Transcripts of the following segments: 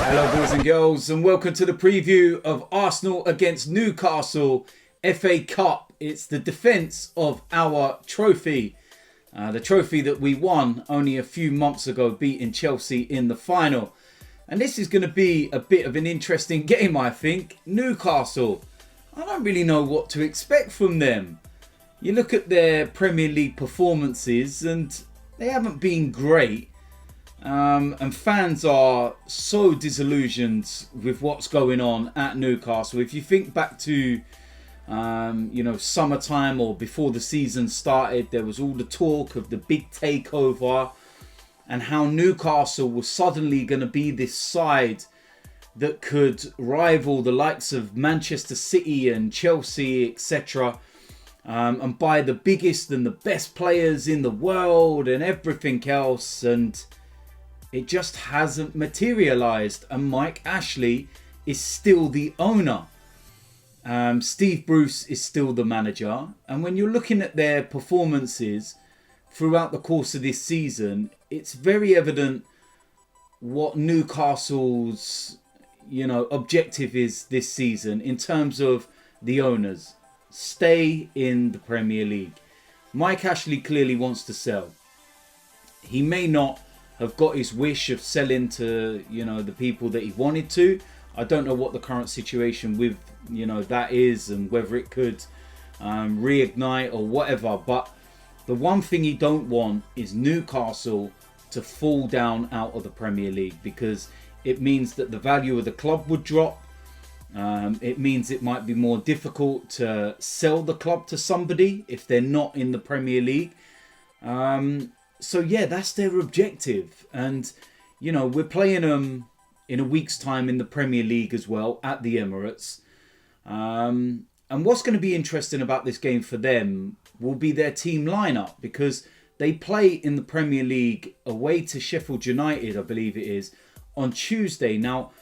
Hello boys and girls, and welcome to the preview of Arsenal against Newcastle FA Cup. It's the defence of our trophy. The trophy that we won only a few months ago, beating Chelsea in the final. And this is going to be a bit of an interesting game, I think. Newcastle, I don't really know what to expect from them. You look at their Premier League performances and they haven't been great. And fans are so disillusioned with what's going on at Newcastle. If you think back to, summertime or before the season started, there was all the talk of the big takeover and how Newcastle was suddenly going to be this side that could rival the likes of Manchester City and Chelsea, etc. And buy the biggest and the best players in the world and everything else. And it just hasn't materialised, and Mike Ashley is still the owner. Steve Bruce is still the manager. And when you're looking at their performances throughout the course of this season, it's very evident what Newcastle's, objective is this season in terms of the owners. Stay in the Premier League. Mike Ashley clearly wants to sell. He may not have got his wish of selling to, the people that he wanted to. I don't know what the current situation with, that is and whether it could reignite or whatever. But the one thing he don't want is Newcastle to fall down out of the Premier League, because it means that the value of the club would drop. It means it might be more difficult to sell the club to somebody if they're not in the Premier League. So yeah, that's their objective. And, we're playing them in a week's time in the Premier League as well at the Emirates. And what's going to be interesting about this game for them will be their team lineup, because they play in the Premier League away to Sheffield United, I believe it is, on Tuesday. Now,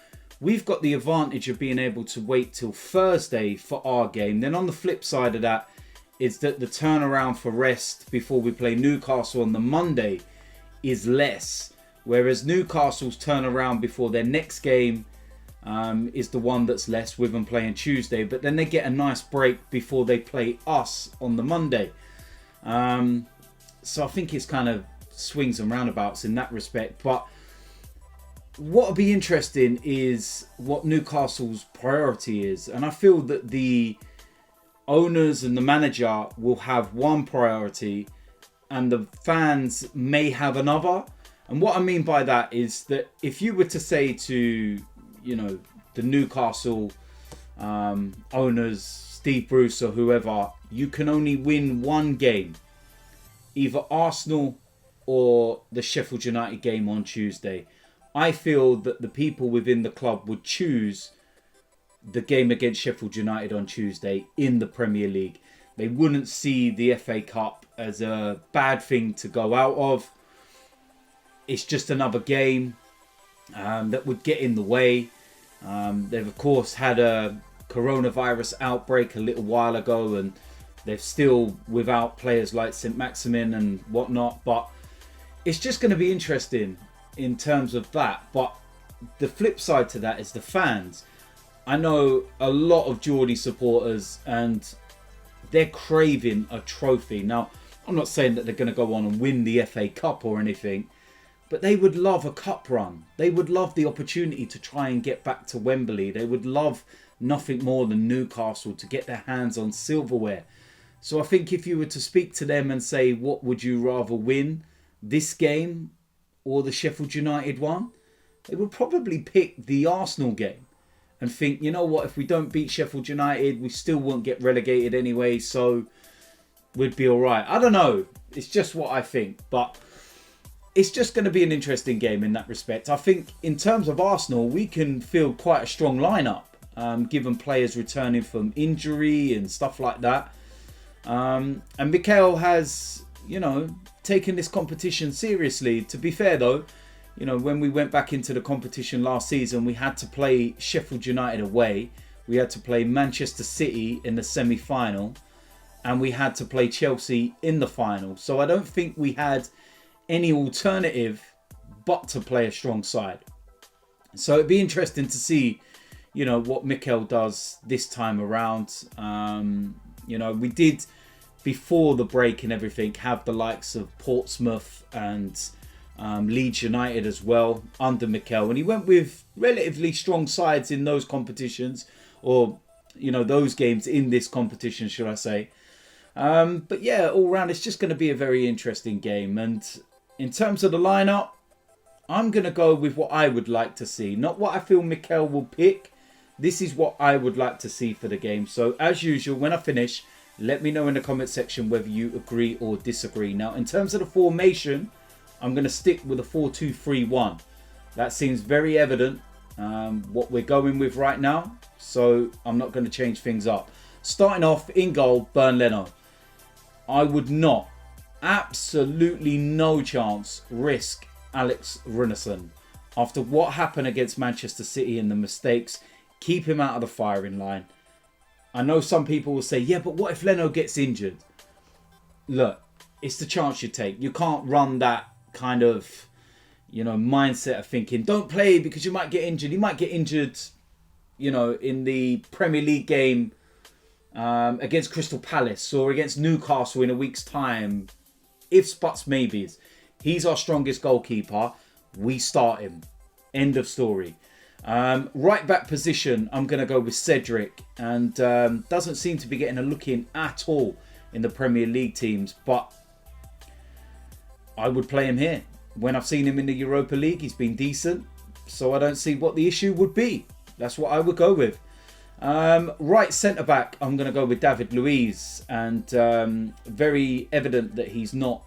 we've got the advantage of being able to wait till Thursday for our game. Then on the flip side of that, is that the turnaround for rest before we play Newcastle on the Monday is less. Whereas Newcastle's turnaround before their next game is the one that's less, with them playing Tuesday. But then they get a nice break before they play us on the Monday. So I think it's kind of swings and roundabouts in that respect. But what will be interesting is what Newcastle's priority is. And I feel that the owners and the manager will have one priority and the fans may have another. And what I mean by that is that if you were to say to, the Newcastle owners, Steve Bruce or whoever, you can only win one game, either Arsenal or the Sheffield United game on Tuesday, I feel that the people within the club would choose the game against Sheffield United on Tuesday in the Premier League. They wouldn't see the FA Cup as a bad thing to go out of. It's just another game that would get in the way. They've of course had a coronavirus outbreak a little while ago, and they're still without players like St. Maximin and whatnot. But it's just going to be interesting in terms of that. But the flip side to that is the fans. I know a lot of Geordie supporters and they're craving a trophy. Now, I'm not saying that they're going to go on and win the FA Cup or anything, but they would love a cup run. They would love the opportunity to try and get back to Wembley. They would love nothing more than Newcastle to get their hands on silverware. So I think if you were to speak to them and say, what would you rather win, this game or the Sheffield United one? They would probably pick the Arsenal game and think, you know what, if we don't beat Sheffield United, we still won't get relegated anyway, so we'd be all right. I don't know. It's just what I think. But it's just going to be an interesting game in that respect. I think in terms of Arsenal, we can field quite a strong lineup, given players returning from injury and stuff like that. And Mikel has, taken this competition seriously. To be fair, though, when we went back into the competition last season, we had to play Sheffield United away. We had to play Manchester City in the semi-final. And we had to play Chelsea in the final. So I don't think we had any alternative but to play a strong side. So it'd be interesting to see, what Mikel does this time around. We did, before the break and everything, have the likes of Portsmouth and Leeds United as well under Mikel, and he went with relatively strong sides in those competitions, or those games in this competition, should I say. But yeah, all round it's just going to be a very interesting game. And in terms of the lineup, I'm going to go with what I would like to see, not what I feel Mikel will pick. This is what I would like to see for the game. So as usual, when I finish, let me know in the comment section whether you agree or disagree. Now, in terms of the formation, I'm going to stick with a 4-2-3-1. That seems very evident what we're going with right now. So I'm not going to change things up. Starting off in goal, Leno. I would not, absolutely no chance, risk Alex Runarsson. After what happened against Manchester City and the mistakes, keep him out of the firing line. I know some people will say, yeah, but what if Leno gets injured? Look, it's the chance you take. You can't run that kind of, mindset of thinking, don't play because you might get injured. He might get injured, in the Premier League game against Crystal Palace or against Newcastle in a week's time. Ifs, buts, maybes. He's our strongest goalkeeper. We start him. End of story. Right back position, I'm going to go with Cedric. And doesn't seem to be getting a look in at all in the Premier League teams. But I would play him here. When I've seen him in the Europa League, he's been decent. So I don't see what the issue would be. That's what I would go with. Right centre back, I'm going to go with David Luiz. And very evident that he's not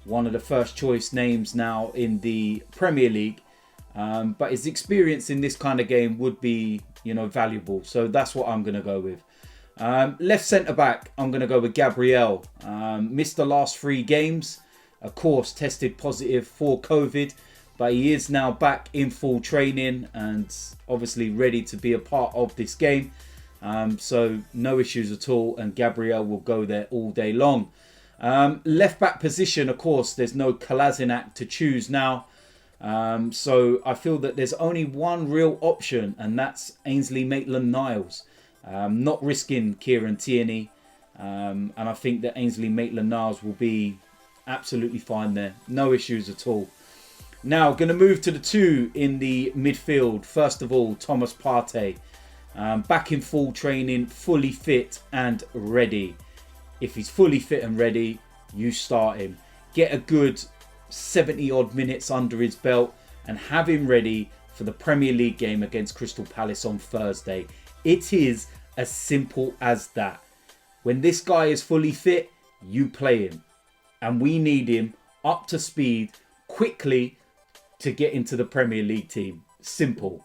one of the first choice names now in the Premier League. But his experience in this kind of game would be, valuable. So that's what I'm going to go with. Left centre back, I'm going to go with Gabriel. Missed the last 3 games. Of course, tested positive for COVID. But he is now back in full training and obviously ready to be a part of this game. So no issues at all. And Gabriel will go there all day long. Left back position, of course, there's no Kolasinac to choose now. So I feel that there's only one real option, and that's Ainsley Maitland-Niles. Not risking Kieran Tierney. And I think that Ainsley Maitland-Niles will be absolutely fine there. No issues at all. Now, going to move to the 2 in the midfield. First of all, Thomas Partey. Back in full training, fully fit and ready. If he's fully fit and ready, you start him. Get a good 70 odd minutes under his belt and have him ready for the Premier League game against Crystal Palace on Thursday. It is as simple as that. When this guy is fully fit, you play him. And we need him up to speed quickly to get into the Premier League team. Simple.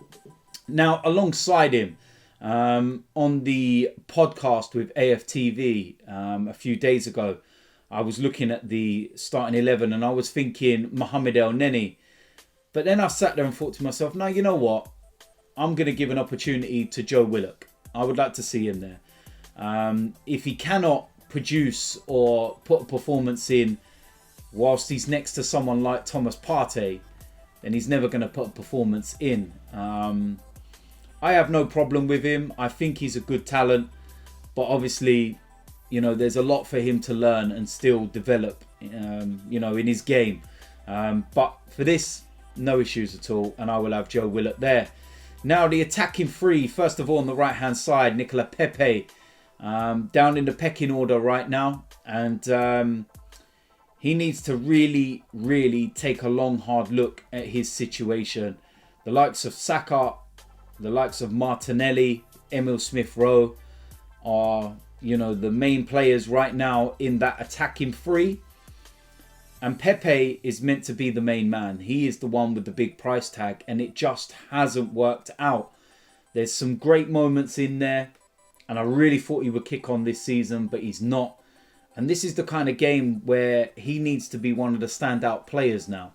Now, alongside him, on the podcast with AFTV a few days ago, I was looking at the starting 11 and I was thinking Mohamed El Neni. But then I sat there and thought to myself, no, you know what? I'm going to give an opportunity to Joe Willock. I would like to see him there. If he cannot produce or put a performance in whilst he's next to someone like Thomas Partey, then he's never going to put a performance in. I have no problem with him. I think he's a good talent. But obviously, there's a lot for him to learn and still develop, in his game. But for this, no issues at all. And I will have Joe Willock there. Now, the attacking 3, first of all, on the right-hand side, Nicola Pepe. Down in the pecking order right now. And he needs to really, really take a long, hard look at his situation. The likes of Saka, the likes of Martinelli, Emil Smith-Rowe are, the main players right now in that attacking 3. And Pepe is meant to be the main man. He is the one with the big price tag, and it just hasn't worked out. There's some great moments in there, and I really thought he would kick on this season, but he's not. And this is the kind of game where he needs to be one of the standout players now.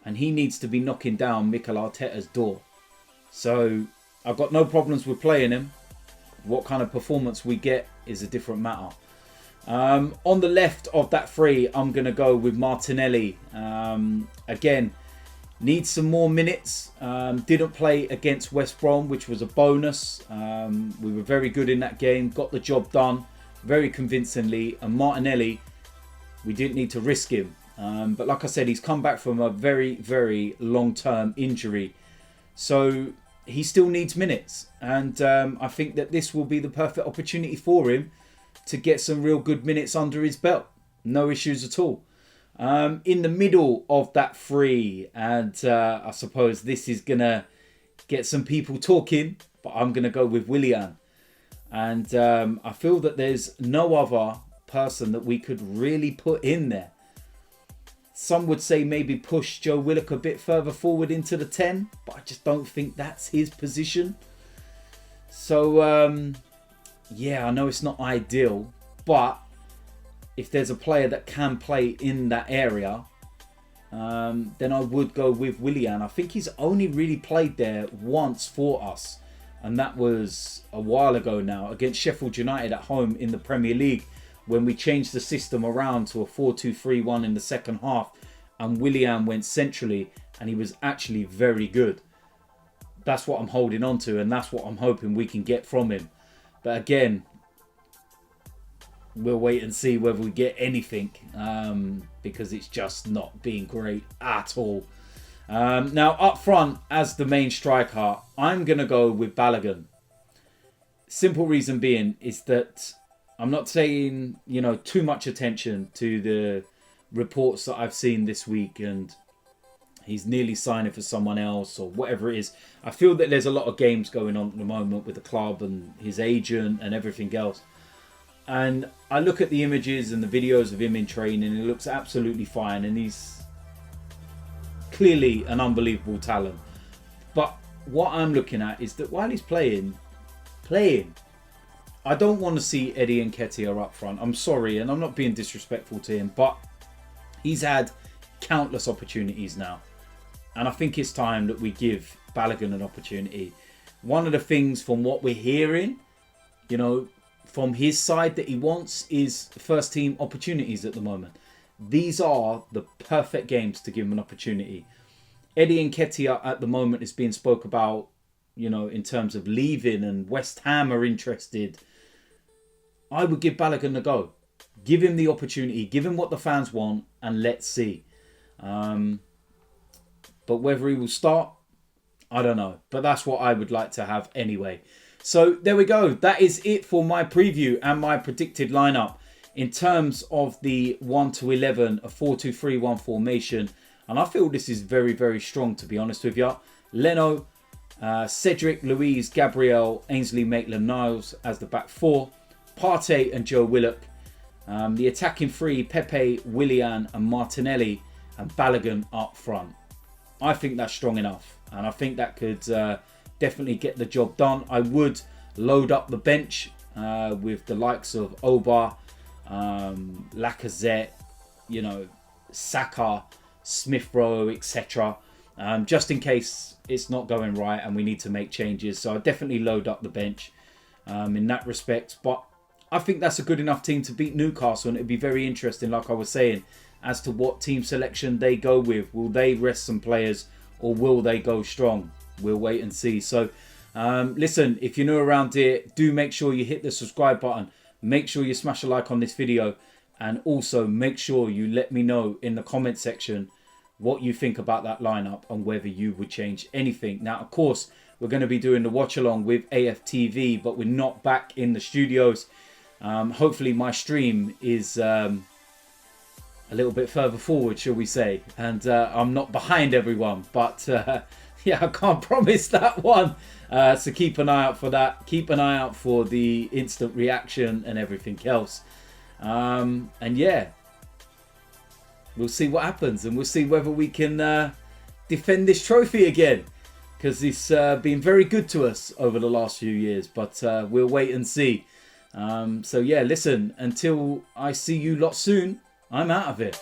And he needs to be knocking down Mikel Arteta's door. So I've got no problems with playing him. What kind of performance we get is a different matter. On the left of that 3, I'm going to go with Martinelli. Again, Needs some more minutes. Didn't play against West Brom, which was a bonus. We were very good in that game. Got the job done very convincingly. And Martinelli, we didn't need to risk him. But like I said, he's come back from a very, very long-term injury. So he still needs minutes. And I think that this will be the perfect opportunity for him to get some real good minutes under his belt. No issues at all. In the middle of that three, and I suppose this is going to get some people talking, but I'm going to go with Willian. And I feel that there's no other person that we could really put in there. Some would say maybe push Joe Willock a bit further forward into the 10, but I just don't think that's his position. So, yeah, I know it's not ideal, but if there's a player that can play in that area, then I would go with Willian. I think he's only really played there once for us, and that was a while ago now, against Sheffield United at home in the Premier League, when we changed the system around to a 4-2-3-1 in the second half, and Willian went centrally, and he was actually very good. That's what I'm holding on to, and that's what I'm hoping we can get from him. But again, we'll wait and see whether we get anything, because it's just not being great at all. Now, up front, as the main striker, I'm going to go with Bellerin. Simple reason being is that I'm not saying, you know, too much attention to the reports that I've seen this week and he's nearly signing for someone else or whatever it is. I feel that there's a lot of games going on at the moment with the club and his agent and everything else. And I look at the images and the videos of him in training and it looks absolutely fine. And he's clearly an unbelievable talent. But what I'm looking at is that while he's playing, I don't want to see Eddie Nketiah up front. I'm sorry, and I'm not being disrespectful to him, but he's had countless opportunities now. And I think it's time that we give Bellerin an opportunity. One of the things from what we're hearing, you know, from his side that he wants is first team opportunities at the moment. These are the perfect games to give him an opportunity. Eddie Nketiah at the moment is being spoke about, you know, in terms of leaving, and West Ham are interested. I would give Bellerin a go. Give him the opportunity. Give him what the fans want, and let's see. But whether he will start, I don't know. But that's what I would like to have anyway. So there we go. That is it for my preview and my predicted lineup in terms of the 1-11, a 4-2-3-1 formation. And I feel this is very, very strong, to be honest with you. Leno, Cedric, Luiz, Gabriel, Ainsley, Maitland-Niles as the back four. Partey and Joe Willock. The attacking three, Pepe, Willian and Martinelli, and Bellerin up front. I think that's strong enough, and I think that could definitely get the job done. I would load up the bench with the likes of Oba, Lacazette, you know, Saka, Smith-Rowe, etc. Just in case it's not going right and we need to make changes. So I definitely load up the bench in that respect. But I think that's a good enough team to beat Newcastle, and it'd be very interesting, like I was saying, as to what team selection they go with. Will they rest some players or will they go strong? We'll wait and see. So listen, if you're new around here, do make sure you hit the subscribe button. Make sure you smash a like on this video, and also make sure you let me know in the comment section what you think about that lineup and whether you would change anything. Now, of course, we're going to be doing the watch along with AFTV, but we're not back in the studios. Hopefully my stream is a little bit further forward, shall we say, and I'm not behind everyone, but yeah, I can't promise that one. So keep an eye out for that. Keep an eye out for the instant reaction and everything else. And yeah, we'll see what happens, and we'll see whether we can defend this trophy again, because it's been very good to us over the last few years, but we'll wait and see. So yeah, listen, until I see you lot soon, I'm out of it.